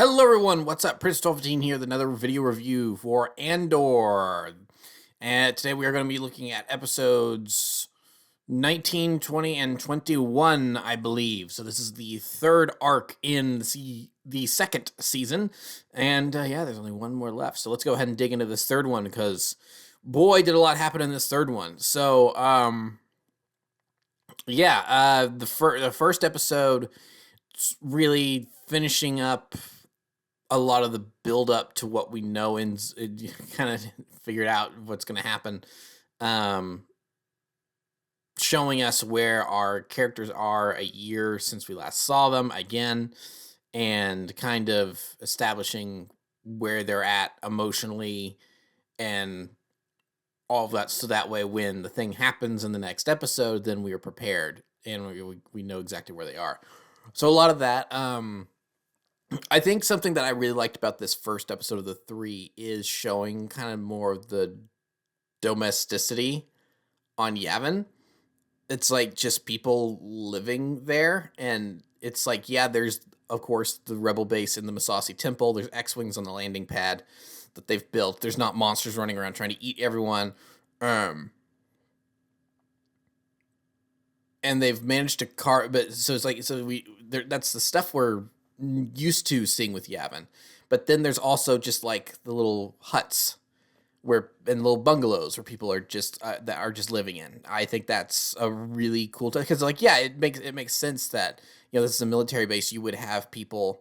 Hello everyone, what's up? Prince 1215 here with another video review for Andor. And today we are going to be looking at episodes 19, 20, and 21, I believe. So this is the third arc in the second season. And yeah, there's only one more left. So let's go ahead and dig into this third one because boy, did a lot happen in this third one. So, the first episode really finishing up a lot of the build up to what we know and kind of figured out what's going to happen. Showing us where our characters are a year since we last saw them again, and kind of establishing where they're at emotionally and all of that. So that way, when the thing happens in the next episode, then we are prepared and we know exactly where they are. So a lot of that, I think something that I really liked about this first episode of the three is showing kind of more of the domesticity on Yavin. It's like just people living there, and it's like, yeah, there's of course the rebel base in the Masasi Temple. There's X-wings on the landing pad that they've built. There's not monsters running around trying to eat everyone. And they've managed to but so it's like, that's the stuff we're used to seeing with Yavin. But then there's also just like the little huts and little bungalows where people are just that are just living in. I think that's a really cool because like, yeah, it makes sense that, this is a military base. You would have people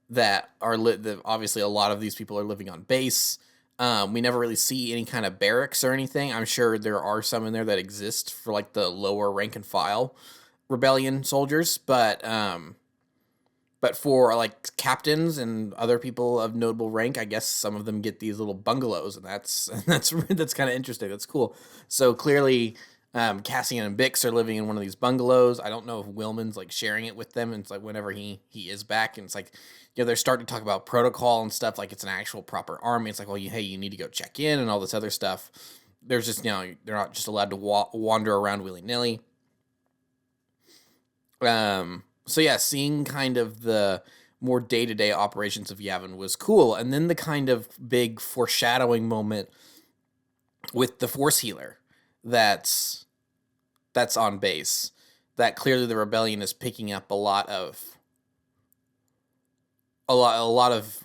that are obviously a lot of these people are living on base. We never really see any kind of barracks or anything. I'm sure there are some in there that exist for like the lower rank and file rebellion soldiers, but for like captains and other people of notable rank, I guess some of them get these little bungalows, and that's kind of interesting. That's cool. So clearly, Cassian and Bix are living in one of these bungalows. I don't know if Willman's like sharing it with them. And it's like whenever he is back, and it's like, they're starting to talk about protocol and stuff. Like it's an actual proper army. It's like, well, hey, you need to go check in and all this other stuff. There's just, they're not just allowed to wander around willy nilly. So yeah, seeing kind of the more day-to-day operations of Yavin was cool. And then the kind of big foreshadowing moment with the Force Healer that's on base, that clearly the rebellion is picking up a lot of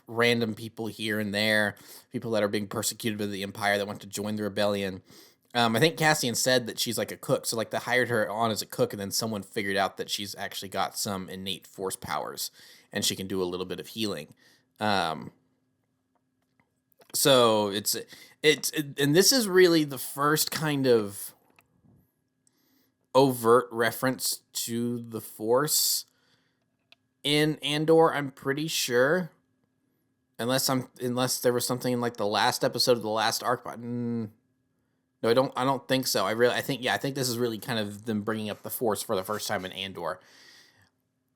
random people here and there, people that are being persecuted by the Empire that want to join the rebellion. I think Cassian said that she's like a cook. So like they hired her on as a cook, and then someone figured out that she's actually got some innate force powers and she can do a little bit of healing. So and this is really the first kind of overt reference to the Force in Andor, I'm pretty sure. Unless there was something in like the last episode of the last arc, but no, I don't think so. I think this is really kind of them bringing up the Force for the first time in Andor.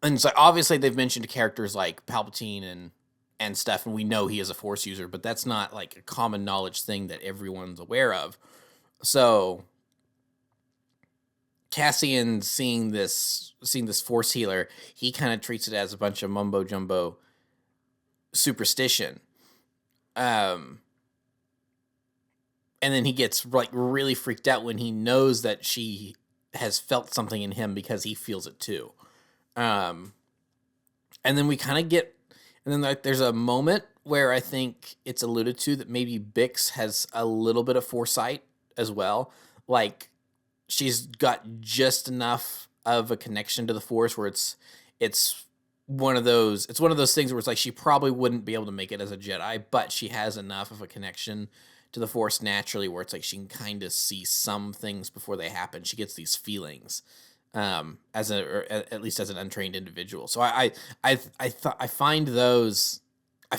And so obviously they've mentioned characters like Palpatine and stuff, and we know he is a Force user, but that's not like a common knowledge thing that everyone's aware of. So Cassian seeing this Force healer, he kind of treats it as a bunch of mumbo jumbo superstition. And then he gets like really freaked out when he knows that she has felt something in him because he feels it too. And then we kind of like there's a moment where I think it's alluded to that maybe Bix has a little bit of foresight as well. Like she's got just enough of a connection to the Force where it's one of those things where it's like she probably wouldn't be able to make it as a Jedi, but she has enough of a connection to the Force naturally where it's like she can kind of see some things before they happen. She gets these feelings, at least as an untrained individual. So I find those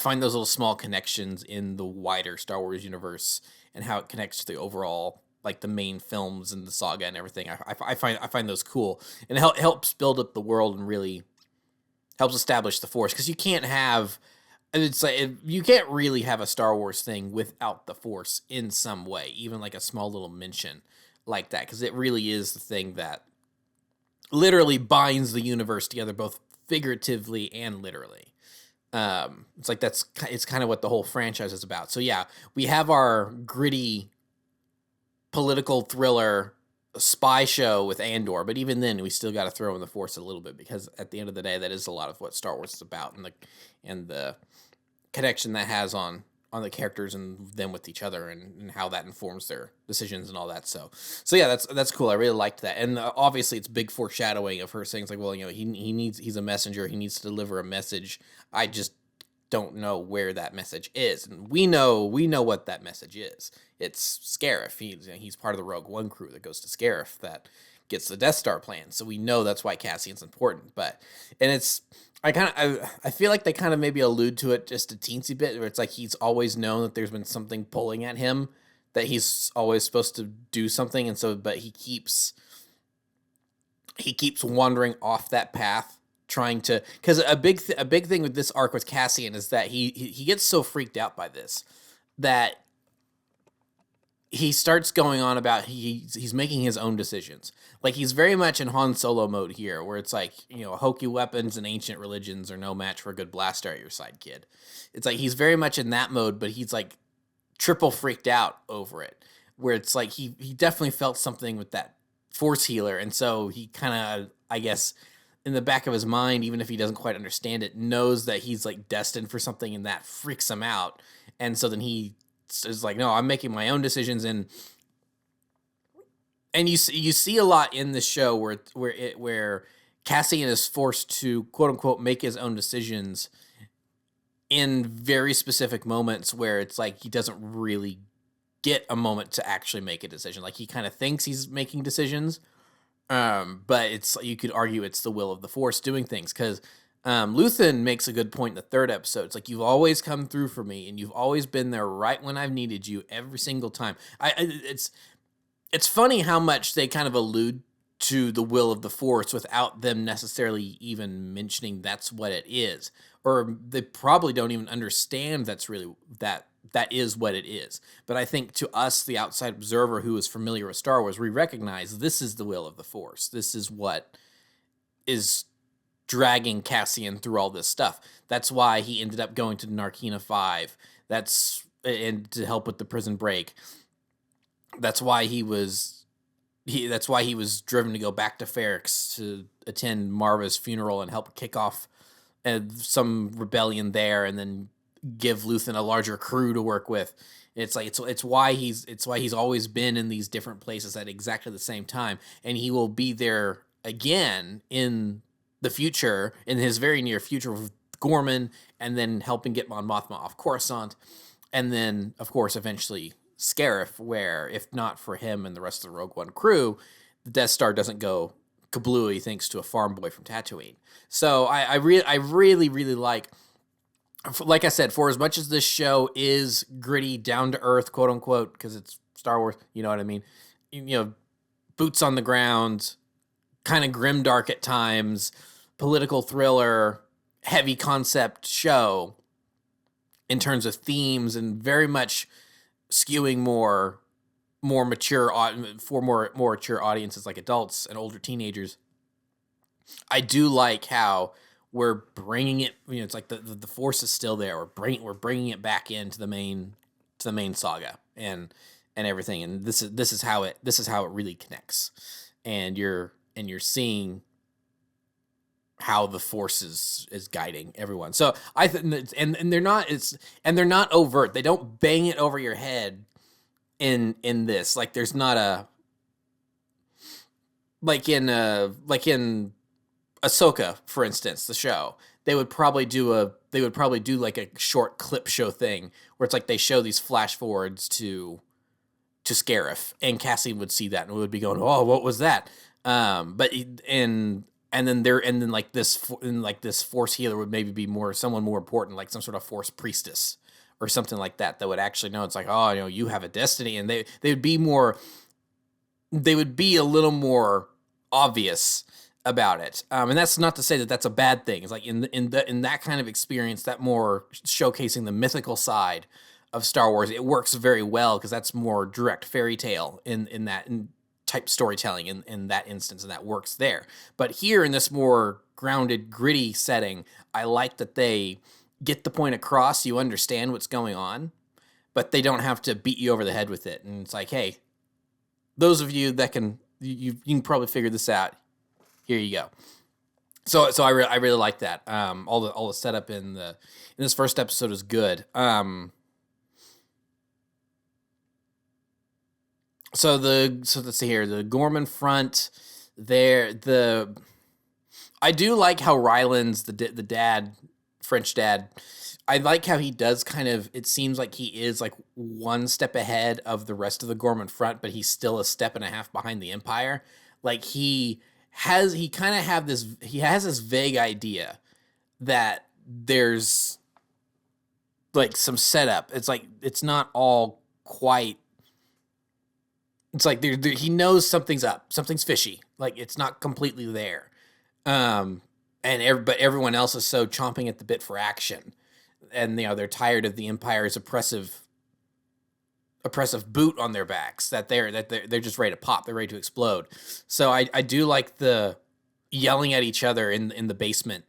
little small connections in the wider Star Wars universe and how it connects to the overall, like the main films and the saga and everything. I find those cool, and it helps build up the world and really helps establish the Force, because you can't really have a Star Wars thing without the Force in some way, even like a small little mention like that, because it really is the thing that literally binds the universe together, both figuratively and literally. It's like it's kind of what the whole franchise is about. So yeah, we have our gritty political thriller spy show with Andor, but even then, we still got to throw in the Force a little bit, because at the end of the day, that is a lot of what Star Wars is about, and the connection that has on the characters and them with each other, and how that informs their decisions and all that. So yeah, that's cool. I really liked that, and obviously it's big foreshadowing of her saying, it's like, well, he's a messenger. He needs to deliver a message. I just don't know where that message is, and we know what that message is. It's Scarif. He's part of the Rogue One crew that goes to Scarif that gets the Death Star plan. So we know that's why Cassian's important. But and it's I feel like they kind of maybe allude to it just a teensy bit, where it's like he's always known that there's been something pulling at him, that he's always supposed to do something, and so but he keeps wandering off that path, trying to, because a big thing with this arc with Cassian is that he gets so freaked out by this that he starts going on about he's making his own decisions. Like, he's very much in Han Solo mode here, where it's like, hokey weapons and ancient religions are no match for a good blaster at your side, kid. It's like he's very much in that mode, but he's like triple freaked out over it, where it's like he definitely felt something with that Force healer, and so he kind of, I guess, in the back of his mind, even if he doesn't quite understand it, knows that he's like destined for something, and that freaks him out. And so then he is like, no, I'm making my own decisions. And you see a lot in the show where Cassian is forced to, quote unquote, make his own decisions in very specific moments, where it's like he doesn't really get a moment to actually make a decision. Like, he kind of thinks he's making decisions, but it's, you could argue it's the will of the Force doing things, because Luthen makes a good point in the third episode. It's like, you've always come through for me, and you've always been there right when I've needed you every single time. It's funny how much they kind of allude to the will of the Force without them necessarily even mentioning that's what it is, or they probably don't even understand that's really that is what it is. But I think to us, the outside observer who is familiar with Star Wars, we recognize this is the will of the Force. This is what is dragging Cassian through all this stuff. That's why he ended up going to Narkina 5. And to help with the prison break. That's why he was driven to go back to Ferrix to attend Marva's funeral and help kick off some rebellion there, and then give Luthen a larger crew to work with. It's like it's why he's always been in these different places at exactly the same time, and he will be there again in the future, in his very near future, with Gorman, and then helping get Mon Mothma off Coruscant, and then of course eventually Scarif, where if not for him and the rest of the Rogue One crew, the Death Star doesn't go kablooey thanks to a farm boy from Tatooine. So I really like I said, for as much as this show is gritty, down to earth, quote unquote, because it's Star Wars, you know what I mean? Boots on the ground, kind of grimdark at times, political thriller, heavy concept show in terms of themes, and very much skewing more mature for more mature audiences, like adults and older teenagers. I do like how we're bringing it. It's like the Force is still there. We're bringing it back into the main saga and everything. And this is how it really connects. And you're seeing how the Force is guiding everyone. So I think, and they're not overt. They don't bang it over your head in this. Like, there's not a, like in Ahsoka, for instance, the show, they would probably do like a short clip show thing, where it's like they show these flash forwards to Scarif, and Cassian would see that and would be going, "Oh, what was that?" And then like this Force healer would maybe be someone more important, like some sort of Force priestess or something like that would actually know. It's like, oh, you have a destiny, and they would be a little more obvious about it. And that's not to say that that's a bad thing. It's like in that kind of experience, that more showcasing the mythical side of Star Wars, it works very well, because that's more direct fairy tale in type storytelling in that instance, and that works there. But here, in this more grounded, gritty setting, I like that they get the point across. You understand what's going on, but they don't have to beat you over the head with it. And it's like, hey, those of you that can, you can probably figure this out. Here you go. So I really like that. All the setup in this first episode is good. So let's see here, the Gorman front. I do like how Ryland's the dad, French dad. I like how he does kind of. It seems like he is like one step ahead of the rest of the Gorman front, but he's still a step and a half behind the Empire. Like he has this vague idea that there's like some setup. It's like it's not all quite. It's like he knows something's up, something's fishy. Like it's not completely there, but everyone else is so chomping at the bit for action, and they're tired of the Empire's oppressive boot on their backs that they're just ready to pop. They're ready to explode. So I do like the yelling at each other in the basement,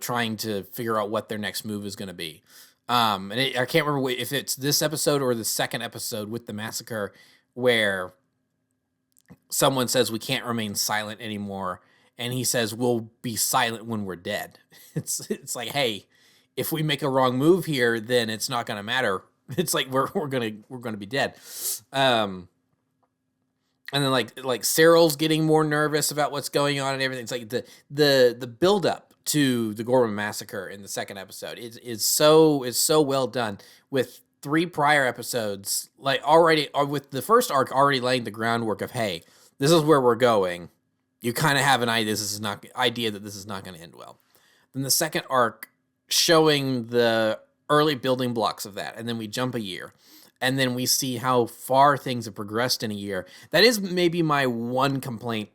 trying to figure out what their next move is going to be. I can't remember if it's this episode or the second episode with the massacre where someone says we can't remain silent anymore, and he says we'll be silent when we're dead. It's like, hey, if we make a wrong move here, then it's not going to matter. It's like we're gonna be dead. And then like Cyril's getting more nervous about what's going on and everything. It's like the build up to the Gorman massacre in the second episode is so well done, with 3 prior episodes like already, or with the first arc already laying the groundwork of, hey, this is where we're going. You kind of have an idea that this is not going to end well. Then the second arc showing the early building blocks of that, and then we jump a year, and then we see how far things have progressed in a year. That is maybe my one complaint,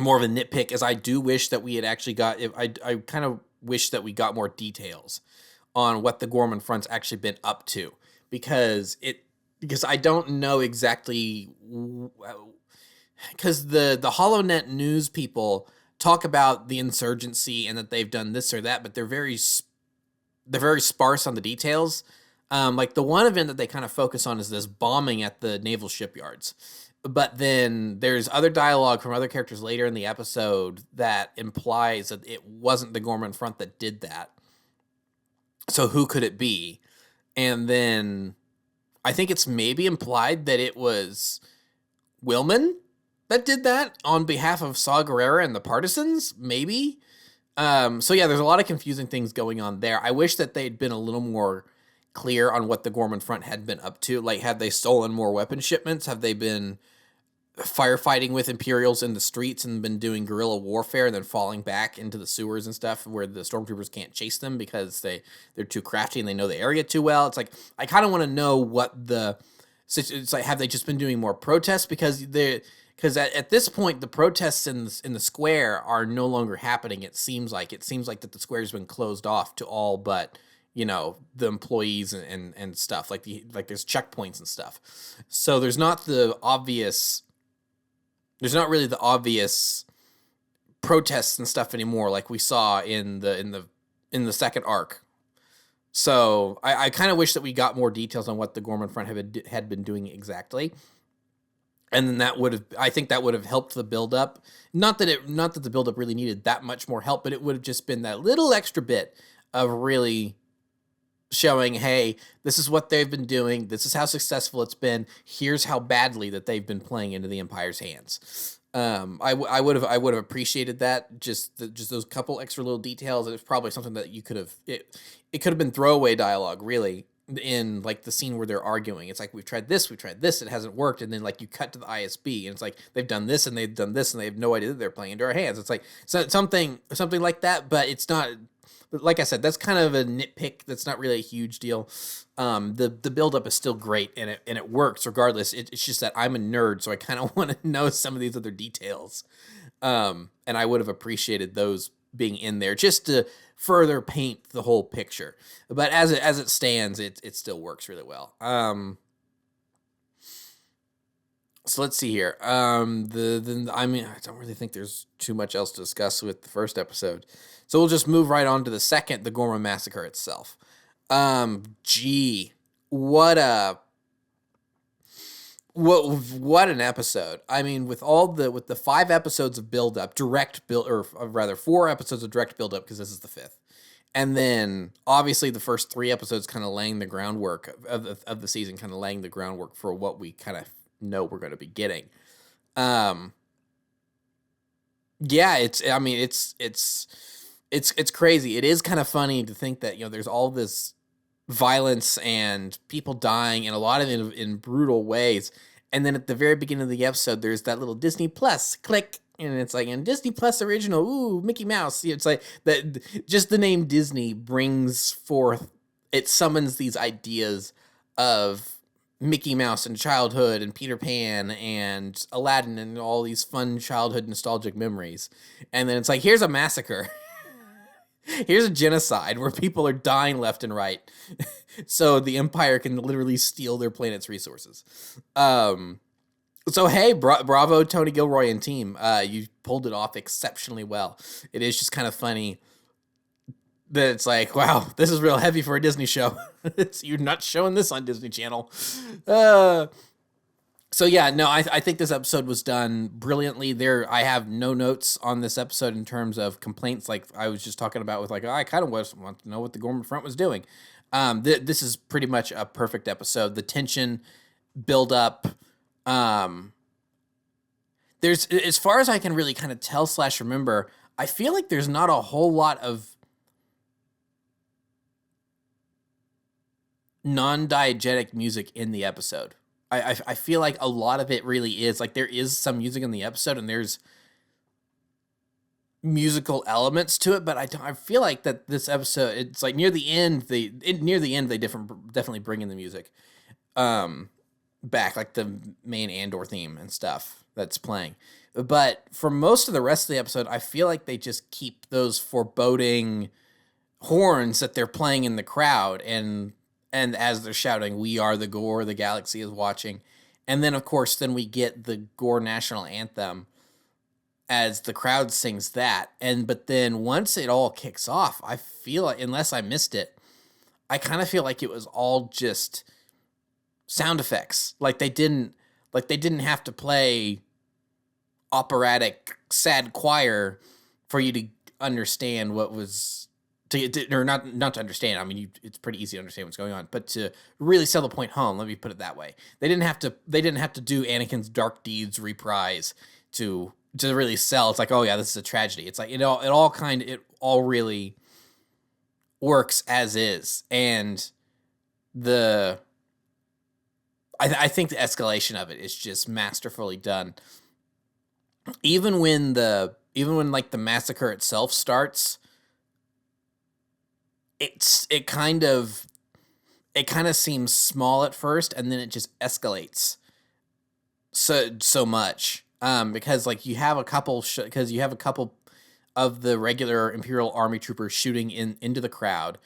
more of a nitpick, is I do wish that we had actually I kind of wish that we got more details on what the Gorman front's actually been up to, because I don't know exactly, because the HoloNet news people talk about the insurgency and that they've done this or that, but they're very sparse on the details. Like the one event that they kind of focus on is this bombing at the naval shipyards. But then there's other dialogue from other characters later in the episode that implies that it wasn't the Gorman front that did that. So who could it be? And then I think it's maybe implied that it was Willman that did that on behalf of Saw Gerrera and the partisans, maybe. So yeah, there's a lot of confusing things going on there. I wish that they'd been a little more clear on what the Gorman front had been up to. Like, had they stolen more weapon shipments? Have they been firefighting with Imperials in the streets and been doing guerrilla warfare and then falling back into the sewers and stuff where the stormtroopers can't chase them because they're too crafty and they know the area too well? It's like, I kind of want to know what it's like, have they just been doing more protests? Because at this point, the protests in the square are no longer happening. It seems like that the square's been closed off to all but, the employees and stuff. Like there's checkpoints and stuff. So there's not really the obvious protests and stuff anymore, like we saw in the second arc. So I kind of wish that we got more details on what the Gorman front had been doing exactly. And then I think that would have helped the buildup. Not that the buildup really needed that much more help, but it would have just been that little extra bit of really showing, hey, this is what they've been doing. This is how successful it's been. Here's how badly that they've been playing into the Empire's hands. I would have appreciated that. Just those couple extra little details. It's probably something that you could have. It could have been throwaway dialogue, really, in like the scene where they're arguing. It's like, we've tried this, it hasn't worked, and then like you cut to the ISB and it's like they've done this and they've done this and they have no idea that they're playing into our hands. It's like something like that, but it's not. Like I said, that's kind of a nitpick. That's not really a huge deal. The buildup is still great, and it works regardless. It's just that I'm a nerd, so I kind of want to know some of these other details. And I would have appreciated those being in there just to further paint the whole picture. But as it stands, it still works really well. So let's see here. I mean, I don't really think there's too much else to discuss with the first episode. So we'll just move right on to the second, the Gorman Massacre itself. Gee, what a what an episode. I mean, with the 5 episodes of build up, direct build, or rather 4 episodes of direct build up, because this is the 5th. And then obviously the first 3 episodes kind of laying the groundwork of the season, kind of laying the groundwork for what we kind of know we're going to be getting. Yeah, it's crazy. It is kind of funny to think that, there's all this violence and people dying, and a lot of it in brutal ways. And then at the very beginning of the episode, there's that little Disney Plus click, and it's like, and Disney Plus original, ooh, Mickey Mouse. It's like that. Just the name Disney brings forth, it summons these ideas of Mickey Mouse and childhood and Peter Pan and Aladdin and all these fun childhood nostalgic memories. And then it's like, here's a massacre. Here's a genocide where people are dying left and right, so the Empire can literally steal their planet's resources. So hey, bravo, Tony Gilroy and team. You pulled it off exceptionally well. It is just kind of funny that it's like, wow, this is real heavy for a Disney show. You're not showing this on Disney Channel. So yeah, no, I think this episode was done brilliantly. I have no notes on this episode in terms of complaints, like I was just talking about with like, I kind of want to know what the Gorman Front was doing. This is pretty much a perfect episode. The tension build up. There's, as far as I can really kind of tell / remember, I feel like there's not a whole lot of non-diegetic music in the episode. I feel like a lot of it really is like, there is some music in the episode and there's musical elements to it, but I feel like that this episode, it's like near the end they definitely bring in the music back, like the main Andor theme and stuff that's playing. But for most of the rest of the episode, I feel like they just keep those foreboding horns that they're playing in the crowd, and as they're shouting, "We are the Gore, the galaxy is watching." And then, of course, then we get the Gore national anthem as the crowd sings that. But then once it all kicks off, I feel like, unless I missed it, I kind of feel like it was all just sound effects. Like they didn't have to play operatic sad choir for you to understand what was, or not to understand. I mean, it's pretty easy to understand what's going on, but to really sell the point home, let me put it that way. They didn't have to do Anakin's dark deeds reprise to really sell. It's like, oh yeah, this is a tragedy. It's like, it all really works as is. And I think the escalation of it is just masterfully done. Even when like the massacre itself starts, it kind of seems small at first, and then it just escalates so much, because like you have a couple of the regular Imperial Army troopers shooting into the crowd,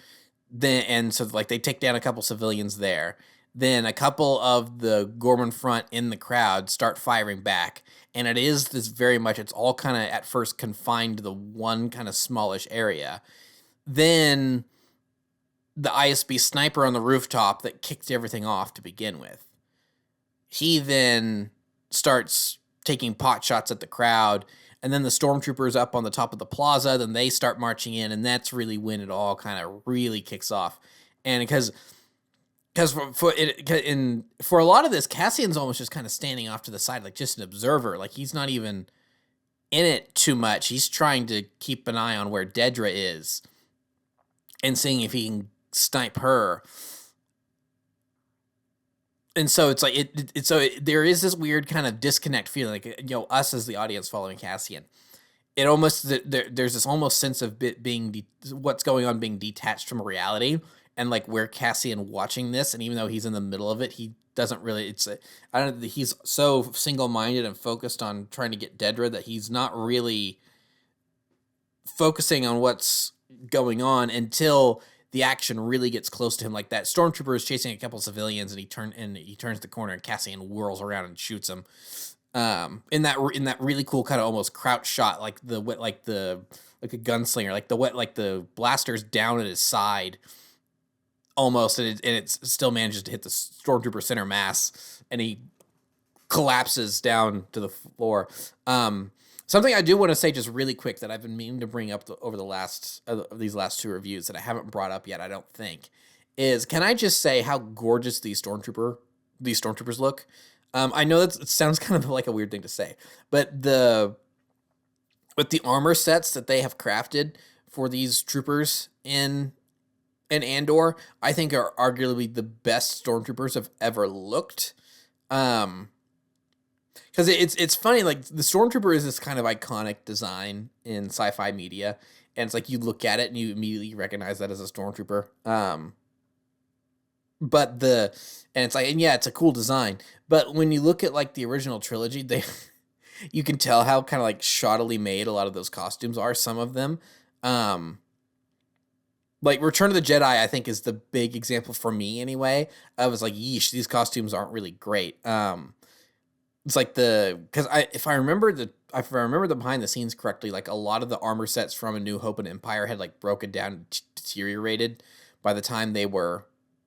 and so like they take down a couple civilians there. Then a couple of the Gorman Front in the crowd start firing back, and it is this very much, it's all kind of at first confined to the one kind of smallish area. Then the ISB sniper on the rooftop that kicked everything off to begin with, he then starts taking pot shots at the crowd, and then the stormtroopers up on the top of the plaza, then they start marching in, and that's really when it all kind of really kicks off. And because for a lot of this, Cassian's almost just kind of standing off to the side, like just an observer. Like he's not even in it too much. He's trying to keep an eye on where Dedra is and seeing if he can snipe her. And so it's like there is this weird kind of disconnect feeling, like, us as the audience following Cassian. It almost, there's this almost sense of being what's going on being detached from reality, and like where Cassian watching this, and even though he's in the middle of it, he doesn't really. He's so single-minded and focused on trying to get Dedra that he's not really focusing on what's going on until the action really gets close to him. Like that stormtrooper is chasing a couple civilians, and he turns the corner, and Cassian whirls around and shoots him. In that really cool kind of almost crouch shot, like like a gunslinger, like the blaster's down at his side almost, and it still manages to hit the stormtrooper center mass, and he collapses down to the floor. Something I do want to say just really quick that I've been meaning to bring up over the last these last two reviews that I haven't brought up yet, I don't think, is, can I just say how gorgeous these stormtroopers look? I know that it sounds kind of like a weird thing to say, but the armor sets that they have crafted for these troopers in Andor, I think are arguably the best stormtroopers have ever looked. Because it's funny, like the stormtrooper is this kind of iconic design in sci-fi media, and it's like you look at it and you immediately recognize that as a stormtrooper. And yeah, it's a cool design. But when you look at like the original trilogy, you can tell how kind of like shoddily made a lot of those costumes are. Some of them, like Return of the Jedi, I think is the big example for me anyway. I was like, yeesh, these costumes aren't really great. It's like if I remember the behind the scenes correctly, like a lot of the armor sets from A New Hope and Empire had like broken down and deteriorated by the time they were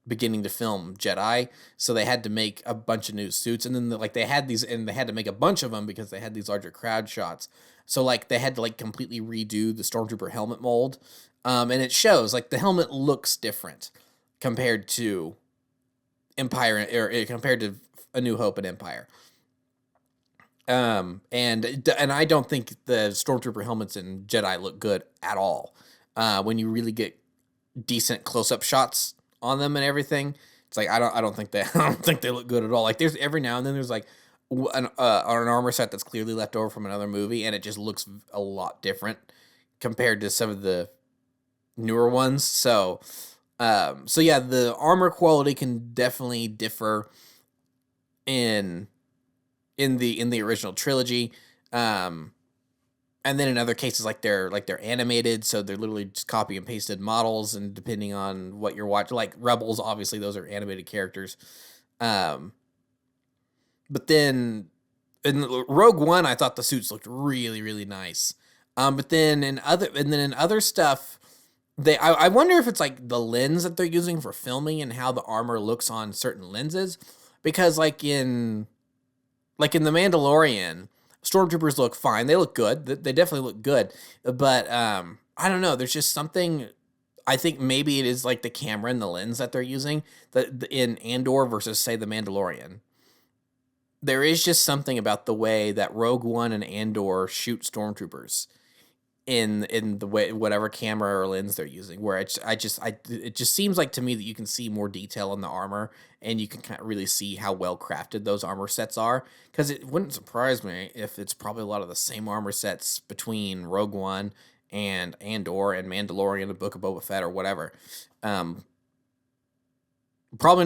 beginning to film Jedi, so they had to make a bunch of new suits, and then they had to make a bunch of them because they had these larger crowd shots. So like they had to like completely redo the stormtrooper helmet mold, and it shows like the helmet looks different compared to Empire or compared to A New Hope and Empire. And I don't think the stormtrooper helmets in Jedi look good at all. When you really get decent close-up shots on them and everything, it's like I don't think they look good at all. Like there's every now and then there's like an armor set that's clearly left over from another movie, and it just looks a lot different compared to some of the newer ones. So yeah, the armor quality can definitely differ in the original trilogy, and then in other cases like they're animated, so they're literally just copy and pasted models, and depending on what you're watching, like Rebels, obviously those are animated characters, but then in Rogue One I thought the suits looked really, really nice, but then in other stuff, I wonder if it's like the lens that they're using for filming and how the armor looks on certain lenses, because like in The Mandalorian, stormtroopers look fine. They look good. They definitely look good. But I don't know. There's just something. I think maybe it is like the camera and the lens that they're using that in Andor versus say The Mandalorian. There is just something about the way that Rogue One and Andor shoot stormtroopers in the way whatever camera or lens they're using, where it just seems like to me that you can see more detail in the armor, and you can kind of really see how well crafted those armor sets are, because it wouldn't surprise me if it's probably a lot of the same armor sets between Rogue One and Andor and Mandalorian, the Book of Boba Fett, or whatever. Probably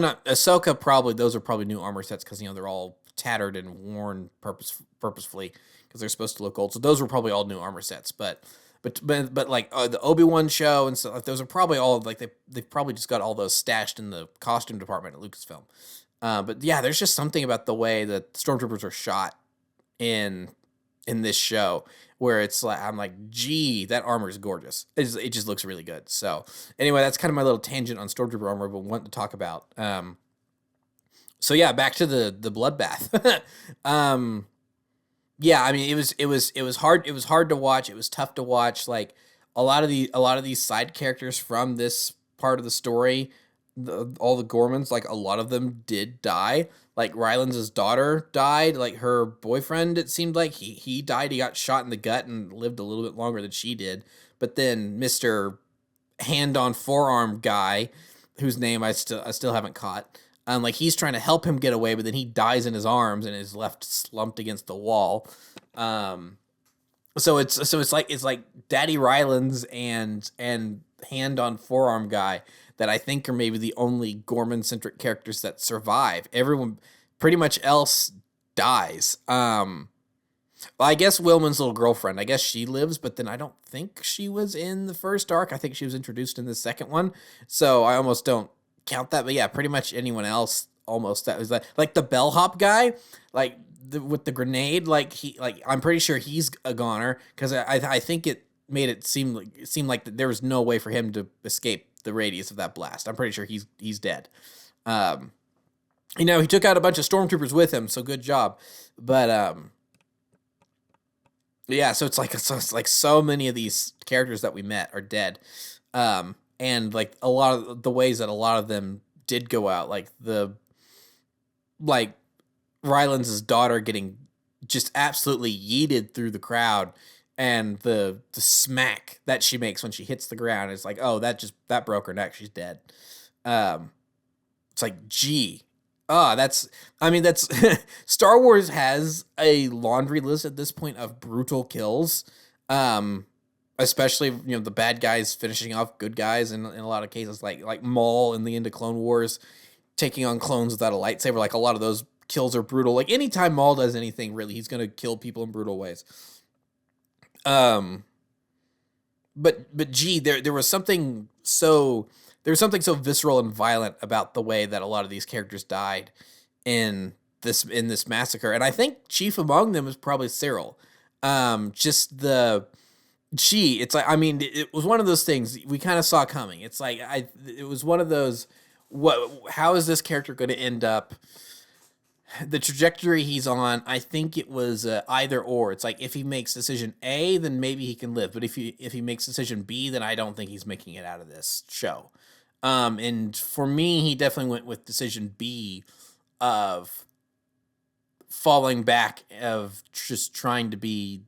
not Ahsoka. Probably those are probably new armor sets because they're all tattered and worn purposefully because they're supposed to look old. So those were probably all new armor sets. But like the Obi-Wan show and stuff, like, those are probably all like they've probably just got all those stashed in the costume department at Lucasfilm. But yeah, there's just something about the way that stormtroopers are shot in this show where it's like I'm like, gee, that armor is gorgeous. It just looks really good. So anyway, that's kind of my little tangent on stormtrooper armor, but wanting to talk about. So yeah, back to the bloodbath. Yeah, I mean it was hard to watch. It was tough to watch. Like a lot of these side characters from this part of the story, all the Gormans, like a lot of them did die. Like Ryland's daughter died. Like her boyfriend, it seemed like he died. He got shot in the gut and lived a little bit longer than she did. But then Mr. Hand on Forearm guy, whose name I still haven't caught. Like he's trying to help him get away, but then he dies in his arms and is left slumped against the wall. So it's like Daddy Rylands and Hand on Forearm guy that I think are maybe the only Gorman centric characters that survive. Everyone pretty much else dies. Well, I guess Wilman's little girlfriend. I guess she lives, but then I don't think she was in the first arc. I think she was introduced in the second one, so I almost don't count that. But yeah, pretty much anyone else almost that was that. Like the bellhop guy, like with the grenade. I'm pretty sure he's a goner because I think it made it seem like that there was no way for him to escape the radius of that blast. I'm pretty sure he's dead. Um, he took out a bunch of stormtroopers with him, so good job. But yeah, so it's like so many of these characters that we met are dead, and like a lot of the ways that a lot of them did go out, like Ryland's daughter getting just absolutely yeeted through the crowd, and the smack that she makes when she hits the ground is like, oh, that broke her neck, she's dead. Um, it's like, gee. That's Star Wars has a laundry list at this point of brutal kills. Um, Especially, the bad guys finishing off good guys in a lot of cases, like Maul in the end of Clone Wars, taking on clones without a lightsaber. Like a lot of those kills are brutal. Like anytime Maul does anything, really, he's gonna kill people in brutal ways. Um, but gee, there was something so visceral and violent about the way that a lot of these characters died in this massacre, and I think chief among them is probably Cyril. Just the gee, it's like, it was one of those things we kind of saw coming. It's like it was one of those. How is this character going to end up? The trajectory he's on, I think it was either or. It's like if he makes decision A, then maybe he can live. But if he makes decision B, then I don't think he's making it out of this show. And for me, he definitely went with decision B of falling back, of just trying to be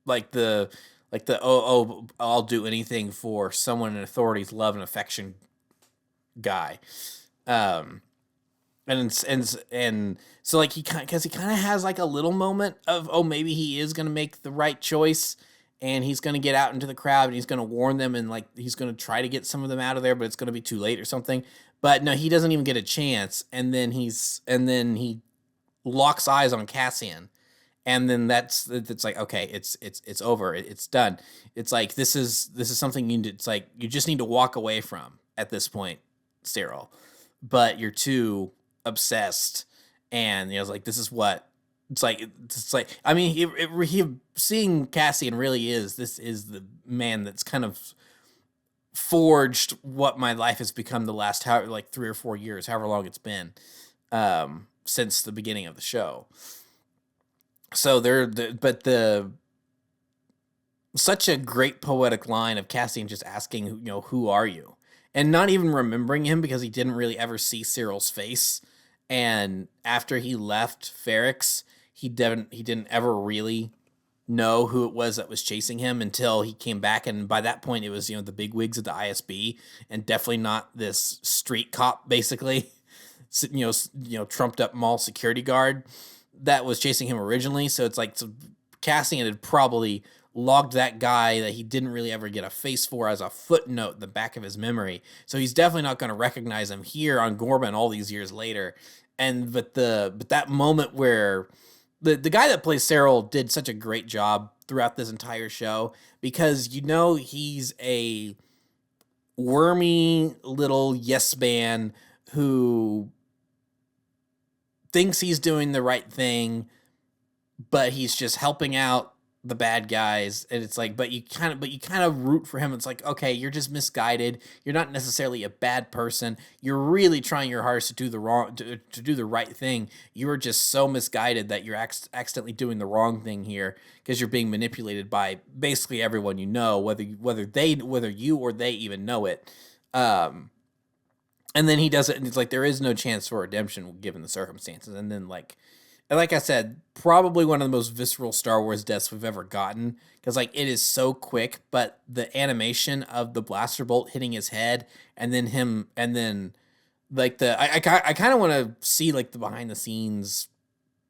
like the I'll do anything for someone in authority's love and affection guy. Um, and so like because he kind of has like a little moment of, oh, maybe he is gonna make the right choice, and he's gonna get out into the crowd and he's gonna warn them, and like he's gonna try to get some of them out of there, but it's gonna be too late or something. But no, he doesn't even get a chance, and then he locks eyes on Cassian, and then it's like, okay, it's over, it's done. It's like this is something it's like you just need to walk away from at this point, Cyril, but you're too obsessed. And it's like, this is what it's like seeing Cassian really is, this is the man that's kind of forged what my life has become the last, how like 3 or 4 years, however long it's been, since the beginning of the show. So but such a great poetic line of Cassian just asking, who are you? And not even remembering him because he didn't really ever see Cyril's face. And after he left Ferrix, he didn't ever really know who it was that was chasing him until he came back. And by that point, it was, the big wigs of the ISB, and definitely not this street cop, basically, trumped up mall security guard that was chasing him originally. So it's like, Cassian had probably logged that guy that he didn't really ever get a face for as a footnote in the back of his memory. So he's definitely not going to recognize him here on Gorman all these years later. But that moment where the guy that plays Cyril did such a great job throughout this entire show, because he's a wormy little yes man who thinks he's doing the right thing, but he's just helping out the bad guys. And it's like, but you kind of root for him. It's like, okay, you're just misguided. You're not necessarily a bad person. You're really trying your hardest to do the right thing. You are just so misguided that you're accidentally doing the wrong thing here, because you're being manipulated by basically everyone, whether you or they even know it. And then he does it, and it's like, there is no chance for redemption given the circumstances. And then like I said, probably one of the most visceral Star Wars deaths we've ever gotten, because like it is so quick, but the animation of the blaster bolt hitting his head, and then him, and then like I kind of want to see like the behind the scenes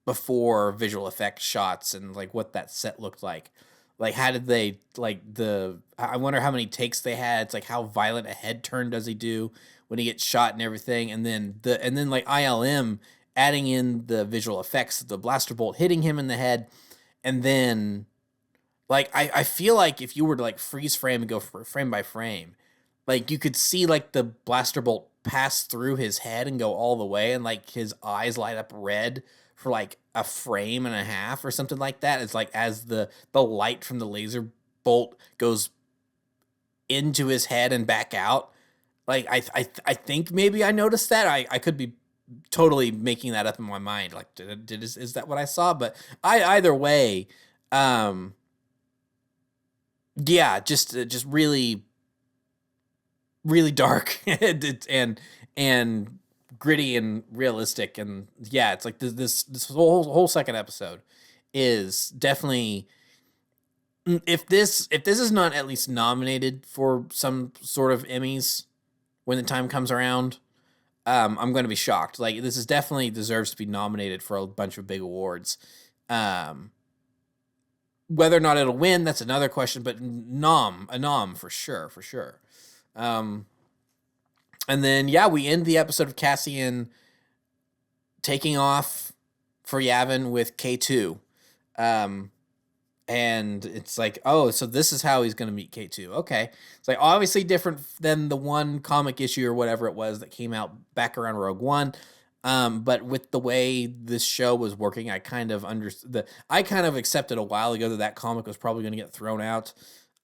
before visual effects shots, and like what that set looked like. Like, how did they, I wonder how many takes they had. It's like, how violent a head turn does he do when he gets shot and everything, and then like ILM adding in the visual effects, the blaster bolt hitting him in the head, and then like I feel like if you were to like freeze frame and go for frame by frame, like you could see like the blaster bolt pass through his head and go all the way, and like his eyes light up red for like a frame and a half or something like that. It's like as the light from the laser bolt goes into his head and back out. Like I think maybe I noticed that. I could be totally making that up in my mind. Like is that what I saw? But either way, um, yeah, just really really dark and gritty and realistic, and yeah, it's like this whole second episode is definitely, if this is not at least nominated for some sort of Emmys when the time comes around, I'm going to be shocked. Like this is definitely deserves to be nominated for a bunch of big awards. Um, Whether or not it'll win, that's another question. But a nom for sure, for sure. Um, and then yeah, we end the episode of Cassian taking off for Yavin with K2. Um, and it's like, oh, so this is how he's going to meet K2. Okay. It's like obviously different than the one comic issue or whatever it was that came out back around Rogue One. But with the way this show was working, I kind of understood. I kind of accepted a while ago that comic was probably going to get thrown out.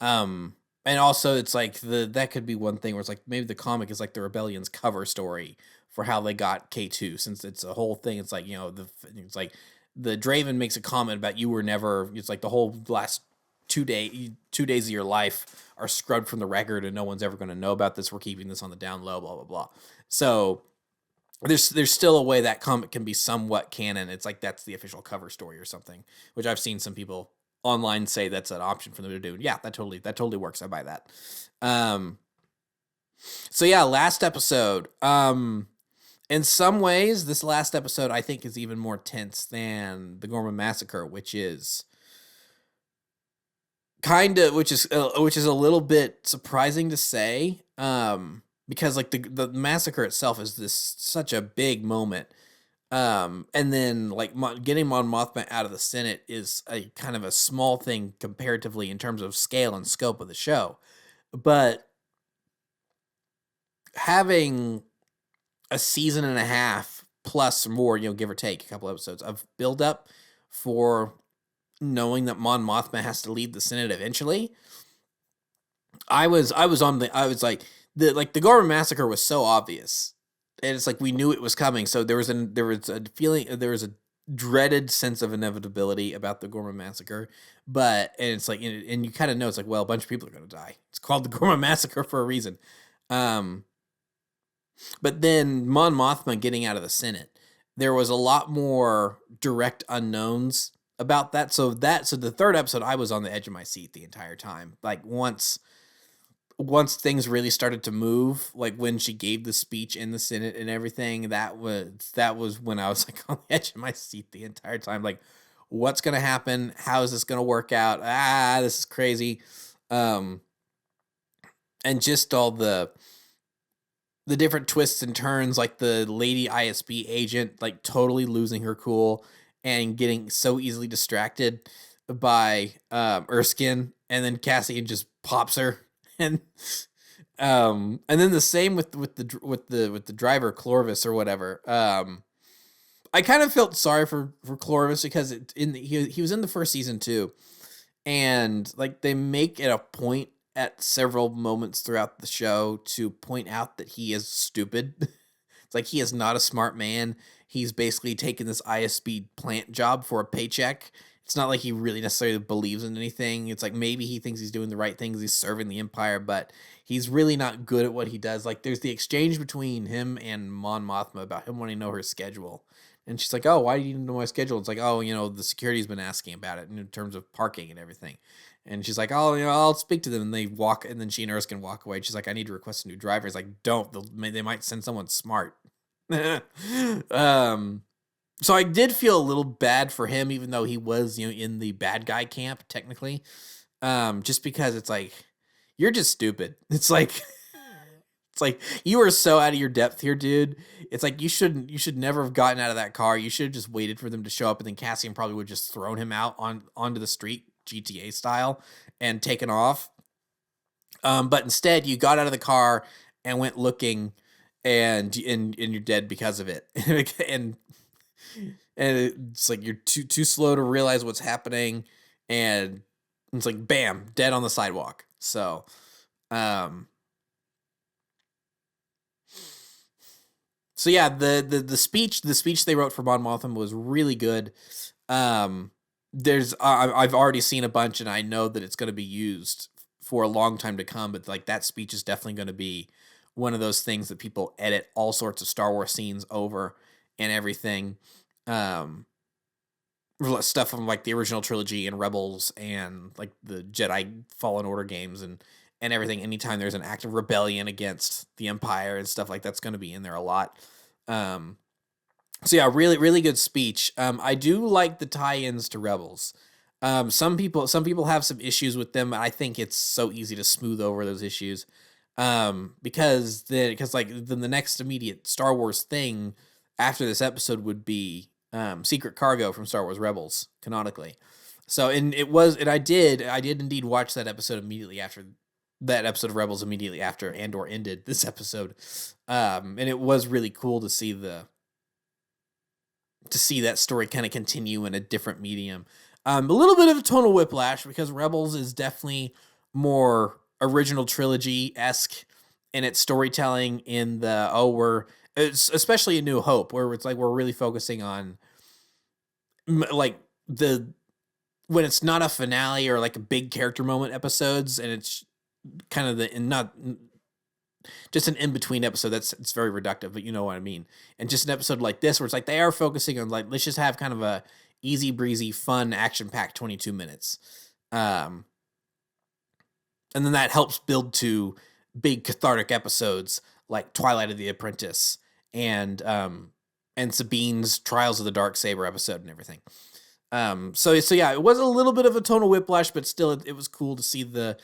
And also it's like that could be one thing where it's like maybe the comic is like the Rebellion's cover story for how they got K2, since it's a whole thing. It's like, it's like the Draven makes a comment about you were never, it's like the whole last 2 days of your life are scrubbed from the record and no one's ever going to know about this. We're keeping this on the down low, blah, blah, blah. So there's still a way that comic can be somewhat canon. It's like that's the official cover story or something, which I've seen some people online say that's an option for them to do. Yeah, that totally works. I buy that. So yeah, last episode. In some ways, this last episode I think is even more tense than the Gorman Massacre, which is which is a little bit surprising to say. Because like the massacre itself is such a big moment. And then like getting Mon Mothma out of the Senate is a kind of a small thing comparatively in terms of scale and scope of the show. But having a season and a half plus more, give or take a couple episodes of build up for knowing that Mon Mothma has to lead the Senate eventually. I was like the Gorman Massacre was so obvious, and it's like we knew it was coming. So there was a feeling, there was a dreaded sense of inevitability about the Gorman Massacre, and it's like, and you kind of know it's like, well, a bunch of people are going to die. It's called the Gorman Massacre for a reason. But then Mon Mothma getting out of the Senate, there was a lot more direct unknowns about that. So the third episode, I was on the edge of my seat the entire time. Like once things really started to move, like when she gave the speech in the Senate and everything, that was when I was like on the edge of my seat the entire time. Like, what's going to happen? How is this going to work out? This is crazy. And just all the different twists and turns, like the lady ISB agent, like totally losing her cool and getting so easily distracted by Erskine, and then Cassian just pops her, and then the same with the driver Clovis or whatever. I kind of felt sorry for Clovis because he was in the first season too, and like they make it a point at several moments throughout the show to point out that he is stupid. It's like he is not a smart man. He's basically taken this ISB plant job for a paycheck. It's not like he really necessarily believes in anything. It's like maybe he thinks he's doing the right things. He's serving the Empire, but he's really not good at what he does. Like there's the exchange between him and Mon Mothma about him wanting to know her schedule. And she's like, oh, why do you know my schedule? It's like, oh, the security's been asking about it in terms of parking and everything. And she's like, oh, I'll speak to them. And they walk, and then she and Erskine walk away. She's like, I need to request a new driver. He's like, don't. They might send someone smart. So I did feel a little bad for him, even though he was, in the bad guy camp, technically. Just because it's like, you're just stupid. It's like, It's like, you are so out of your depth here, dude. It's like, you should never have gotten out of that car. You should have just waited for them to show up, and then Cassian probably would have just thrown him out onto the street, GTA style, and taken off. But instead, you got out of the car and went looking, and you're dead because of it. and it's like, you're too slow to realize what's happening, and it's like, bam, dead on the sidewalk. Um, so yeah, the speech they wrote for Mon Mothma was really good. I've already seen a bunch, and I know that it's going to be used for a long time to come. But like, that speech is definitely going to be one of those things that people edit all sorts of Star Wars scenes over and everything. Um, Stuff from like the original trilogy and Rebels and like the Jedi Fallen Order games and everything. Anytime there's an act of rebellion against the Empire and stuff like that's going to be in there a lot. Um, so yeah, really, really good speech. I do like the tie-ins to Rebels. Some people have some issues with them. I think it's so easy to smooth over those issues. Because like then the next immediate Star Wars thing after this episode would be Secret Cargo from Star Wars Rebels canonically. So and I did indeed watch that episode immediately after that episode of Rebels immediately after Andor ended this episode. And it was really cool to see that story kind of continue in a different medium. A little bit of a tonal whiplash because Rebels is definitely more original trilogy-esque in its storytelling in it's especially a New Hope, where it's like we're really focusing on like when it's not a finale or like a big character moment episodes, and it's kind of not just an in-between episode. It's very reductive, but you know what I mean. And just an episode like this where it's like they are focusing on like, let's just have kind of a easy breezy, fun, action-packed 22 minutes. And then that helps build to big cathartic episodes like Twilight of the Apprentice and Sabine's Trials of the Darksaber episode and everything. So yeah, it was a little bit of a tonal whiplash, but still it was cool to see the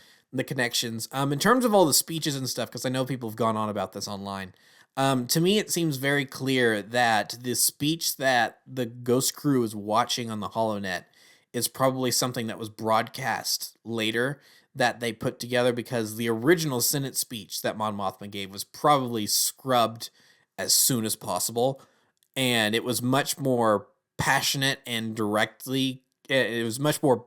connections. In terms of all the speeches and stuff, because I know people have gone on about this online. To me, it seems very clear that the speech that the Ghost Crew is watching on the HoloNet is probably something that was broadcast later that they put together, because the original Senate speech that Mon Mothma gave was probably scrubbed as soon as possible, and it was much more passionate and directly. It was much more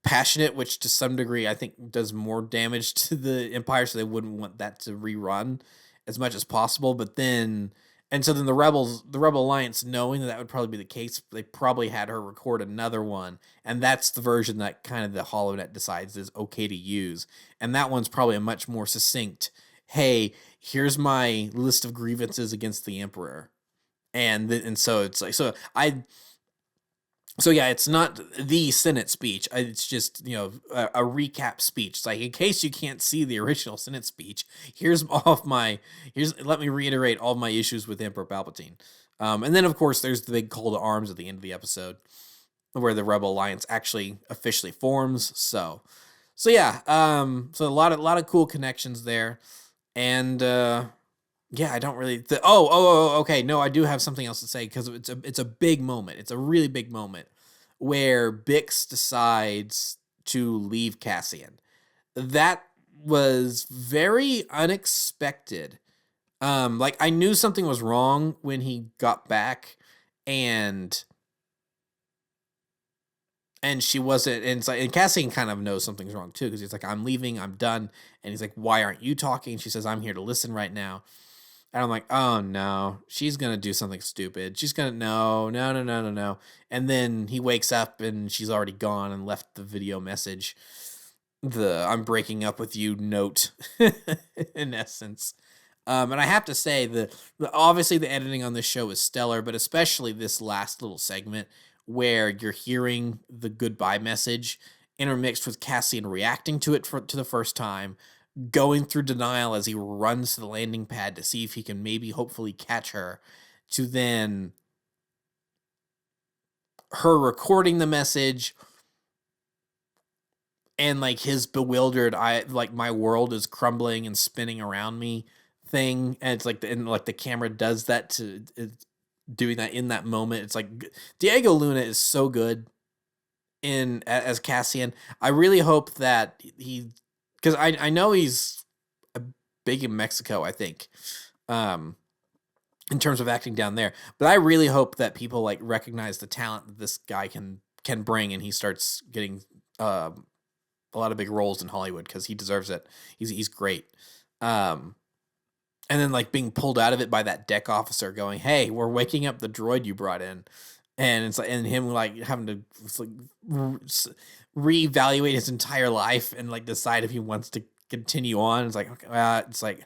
passionate, which to some degree I think does more damage to the Empire, so they wouldn't want that to rerun as much as possible. But then the Rebel Alliance, knowing that would probably be the case, they probably had her record another one, and that's the version that kind of the HoloNet decides is okay to use. And that one's probably a much more succinct, hey, here's my list of grievances against the Emperor. And so it's like, so yeah, it's not the Senate speech. It's just, a recap speech. It's like, in case you can't see the original Senate speech, let me reiterate all of my issues with Emperor Palpatine. And then of course there's the big call to arms at the end of the episode where the Rebel Alliance actually officially forms. So yeah, so a lot of cool connections there. And, yeah, I don't really. Okay. No, I do have something else to say, because it's a big moment. It's a really big moment where Bix decides to leave Cassian. That was very unexpected. Like, I knew something was wrong when he got back, and she wasn't. And it's like, and Cassian kind of knows something's wrong too, because he's like, I'm leaving, I'm done. And he's like, why aren't you talking? She says, I'm here to listen right now. And I'm like, oh no, she's going to do something stupid. She's going to, no. And then he wakes up and she's already gone and left the video message, the I'm breaking up with you note, in essence. And I have to say obviously the editing on this show is stellar, but especially this last little segment where you're hearing the goodbye message intermixed with Cassian reacting to it to the first time, going through denial as he runs to the landing pad to see if he can maybe hopefully catch her, to then her recording the message and like his bewildered, my world is crumbling and spinning around me thing, and it's like the camera does that to doing that in that moment. It's like Diego Luna is so good in as Cassian. I really hope that he, because I know he's big in Mexico, I think, um, in terms of acting down there. But I really hope that people like recognize the talent that this guy can bring, and he starts getting a lot of big roles in Hollywood because he deserves it. He's great. Um, and then like being pulled out of it by that deck officer going, "Hey, we're waking up the droid you brought in," and it's like, and him like having to like reevaluate his entire life and like decide if he wants to continue on. It's like, okay, it's like,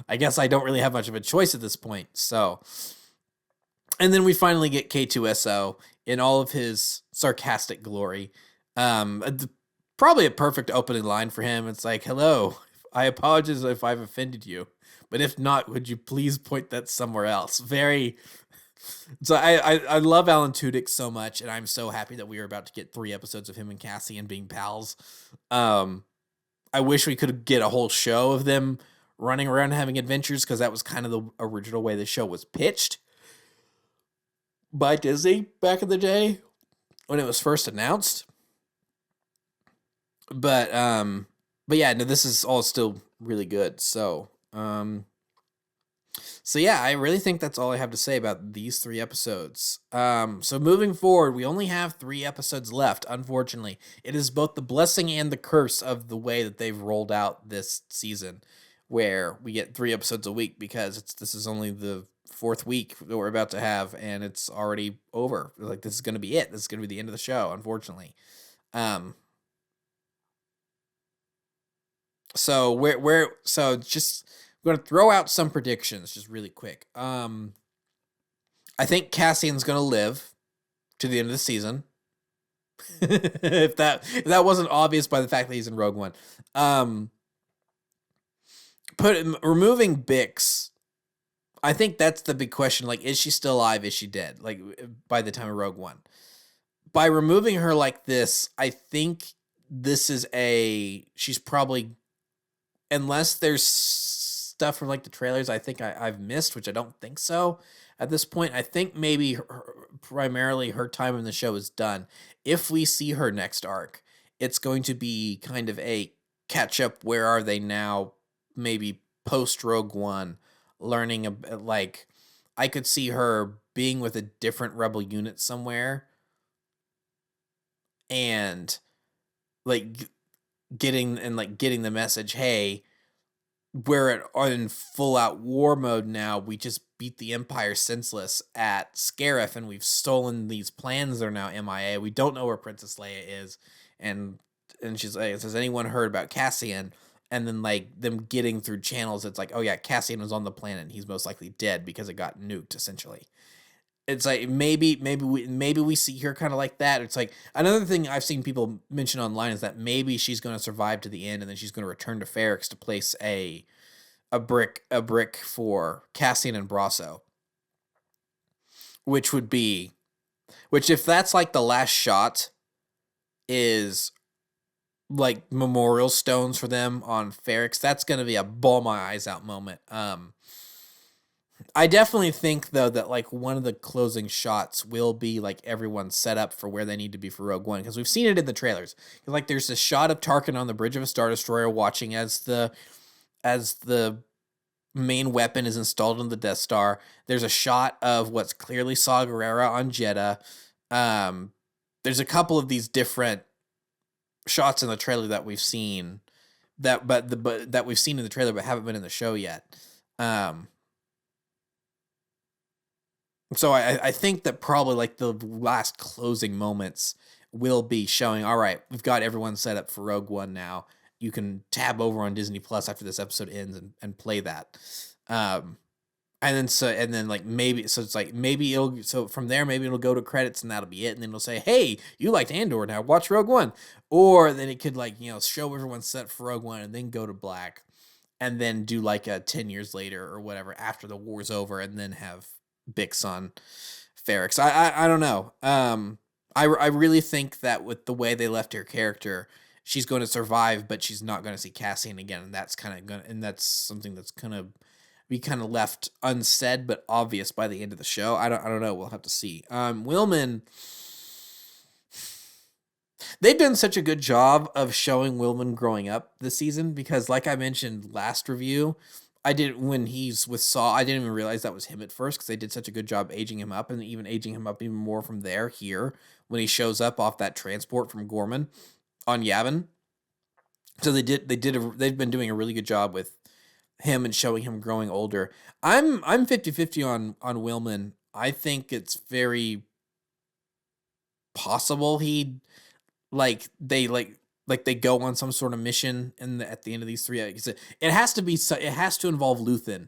I guess I don't really have much of a choice at this point. So, and then we finally get K2SO in all of his sarcastic glory. Probably a perfect opening line for him. It's like, "Hello, I apologize if I've offended you, but if not, would you please point that somewhere else?" Very. So I love Alan Tudyk so much, and I'm so happy that we are about to get 3 episodes of him and Cassian being pals. I wish we could get a whole show of them running around having adventures, because that was kind of the original way the show was pitched by Disney back in the day when it was first announced. But yeah, no, this is all still really good. So yeah, I really think that's all I have to say about these 3 episodes. So moving forward, we only have 3 episodes left. Unfortunately, it is both the blessing and the curse of the way that they've rolled out this season, where we get 3 episodes a week, because this is only the 4th week that we're about to have, and it's already over. Like, this is going to be it. This is going to be the end of the show, unfortunately. So so just I'm going to throw out some predictions just really quick. I think Cassian's going to live to the end of the season. if that wasn't obvious by the fact that he's in Rogue One. Removing Bix, I think that's the big question. Like, is she still alive? Is she dead? Like, by the time of Rogue One. By removing her like this, I think this is she's probably, unless there's stuff from like the trailers I think I've missed, which I don't think so at this point. I think maybe primarily her time in the show is done. If we see her next arc, it's going to be kind of a catch up. Where are they now? Maybe post Rogue One, learning like, I could see her being with a different rebel unit somewhere, and like getting the message, "Hey, we're in full out war mode now. We just beat the Empire senseless at Scarif, and we've stolen these plans that are now MIA. We don't know where Princess Leia is." And she's like, "Has anyone heard about Cassian?" And then like them getting through channels, it's like, "Oh yeah, Cassian was on the planet, and he's most likely dead because it got nuked," essentially. It's like maybe we see her kind of like that. It's like, another thing I've seen people mention online is that maybe she's going to survive to the end, and then she's going to return to Ferrix to place a brick for Cassian and Brasso, which if that's like the last shot is like memorial stones for them on Ferrix, that's going to be a ball my eyes out moment. I definitely think, though, that like one of the closing shots will be like everyone set up for where they need to be for Rogue One, because we've seen it in the trailers. Like, there's this shot of Tarkin on the bridge of a Star Destroyer watching as the main weapon is installed on the Death Star. There's a shot of what's clearly Saw Gerrera on Jeddah. There's a couple of these different shots in the trailer that we've seen that we've seen in the trailer but haven't been in the show yet. So I think that probably like the last closing moments will be showing, all right, we've got everyone set up for Rogue One now. You can tab over on Disney Plus after this episode ends and play that. And then like maybe, so it's like maybe so from there, maybe it'll go to credits and that'll be it. And then it'll say, "Hey, you liked Andor, now watch Rogue One." Or then it could like, show everyone set for Rogue One and then go to black, and then do like a 10 years later or whatever after the war's over, and then have Bix on Ferrix. I don't know. I really think that with the way they left her character, she's going to survive, but she's not going to see Cassian again, and that's kind of that's something that's kind of be kind of left unsaid but obvious by the end of the show. I don't know. We'll have to see. Willman, they've done such a good job of showing Willman growing up this season because, like I mentioned last review, when he's with Saul, I didn't even realize that was him at first because they did such a good job aging him up and even aging him up even more from there here when he shows up off that transport from Gorman on Yavin. So they've been doing a really good job with him and showing him growing older. I'm 50-50 on Willman. I think it's very possible he they go on some sort of mission at the end of these 3 episodes. It has to involve Luthen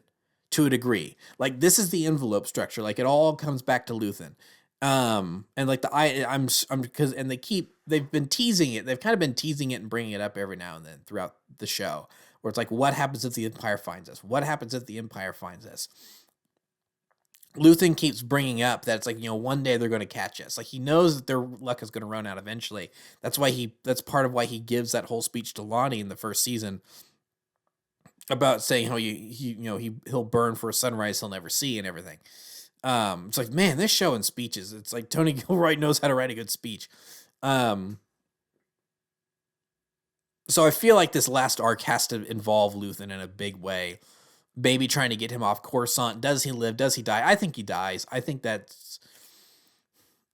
to a degree. Like this is the envelope structure. Like it all comes back to Luthen. And like I'm because and they've been teasing it. They've kind of been teasing it and bringing it up every now and then throughout the show where it's like, what happens if the Empire finds us? What happens if the Empire finds us? Luthen keeps bringing up that it's like, one day they're going to catch us. Like he knows that their luck is going to run out eventually. That's part of why he gives that whole speech to Lonnie in the first season about saying how he'll burn for a sunrise he'll never see and everything. It's like, man, this show and speeches, it's like Tony Gilroy knows how to write a good speech. So I feel like this last arc has to involve Luthen in a big way. Maybe trying to get him off Coruscant. Does he live? Does he die? I think he dies. I think that's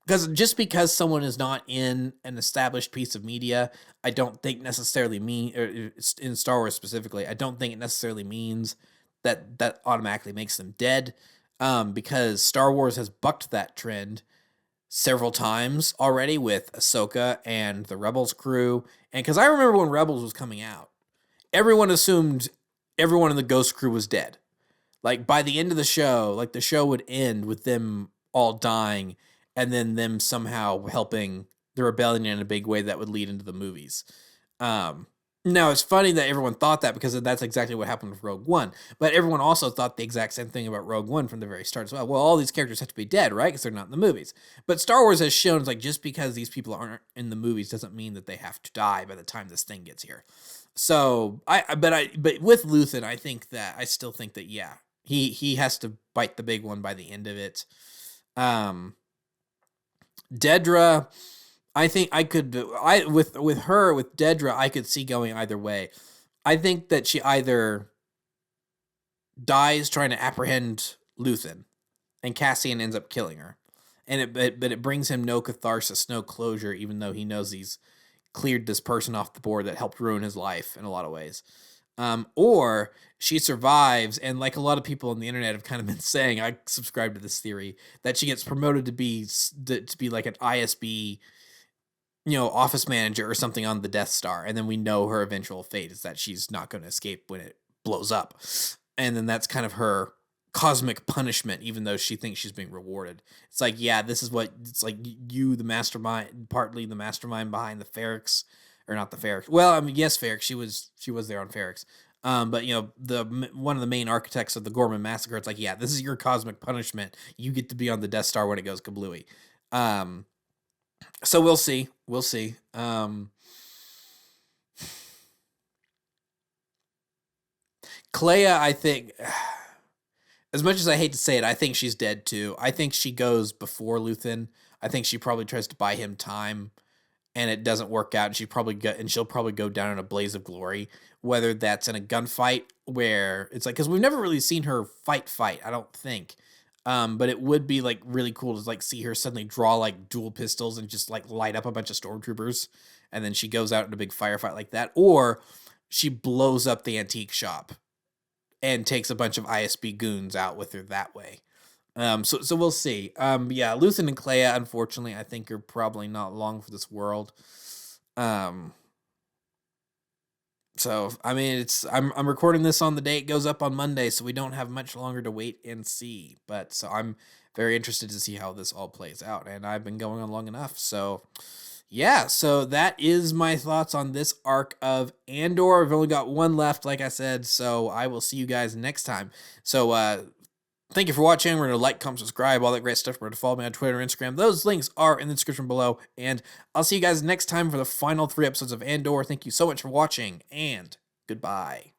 because someone is not in an established piece of media, I don't think necessarily in Star Wars specifically, I don't think it necessarily means that automatically makes them dead. Because Star Wars has bucked that trend several times already with Ahsoka and the Rebels crew. And because I remember when Rebels was coming out, everyone assumed everyone in the Ghost crew was dead. Like by the end of the show, like the show would end with them all dying and then them somehow helping the rebellion in a big way that would lead into the movies. Now, it's funny that everyone thought that because that's exactly what happened with Rogue One. But everyone also thought the exact same thing about Rogue One from the very start as well. Well, all these characters have to be dead, right? Because they're not in the movies. But Star Wars has shown, it's like, just because these people aren't in the movies doesn't mean that they have to die by the time this thing gets here. So, but with Luthen, I still think that, yeah, he has to bite the big one by the end of it. Dedra, I think with Dedra, I could see going either way. I think that she either dies trying to apprehend Luthen, and Cassian ends up killing her, but it brings him no catharsis, no closure, even though he knows he's cleared this person off the board that helped ruin his life in a lot of ways. Or she survives, and like a lot of people on the internet have kind of been saying, I subscribe to this theory that she gets promoted to be like an ISB, office manager or something on the Death Star, and then we know her eventual fate is that she's not going to escape when it blows up, and then that's kind of her cosmic punishment, even though she thinks she's being rewarded. It's like, yeah, this is what it's like. You, the mastermind, partly the mastermind behind the Ferrix, or not the Ferrix. Well, I mean, yes, Ferrix. She was there on Ferrix. But the one of the main architects of the Gorman massacre. It's like, yeah, this is your cosmic punishment. You get to be on the Death Star when it goes kablooey. So we'll see. We'll see. Clea, I think, as much as I hate to say it, I think she's dead too. I think she goes before Luthen. I think she probably tries to buy him time, and it doesn't work out, and she'll probably go down in a blaze of glory. Whether that's in a gunfight where it's like, because we've never really seen her fight, I don't think. But it would be like really cool to like see her suddenly draw like dual pistols and just like light up a bunch of stormtroopers, and then she goes out in a big firefight like that, or she blows up the antique shop and takes a bunch of ISB goons out with her that way. So we'll see. Yeah, Luthen and Clea, unfortunately, I think are probably not long for this world. So I mean, I'm recording this on the day it goes up on Monday, so we don't have much longer to wait and see. But so I'm very interested to see how this all plays out, and I've been going on long enough. So yeah, so that is my thoughts on this arc of Andor. I've only got one left, like I said, so I will see you guys next time. So thank you for watching. Remember to like, comment, subscribe, all that great stuff. Remember to follow me on Twitter and Instagram. Those links are in the description below. And I'll see you guys next time for the final 3 episodes of Andor. Thank you so much for watching, and goodbye.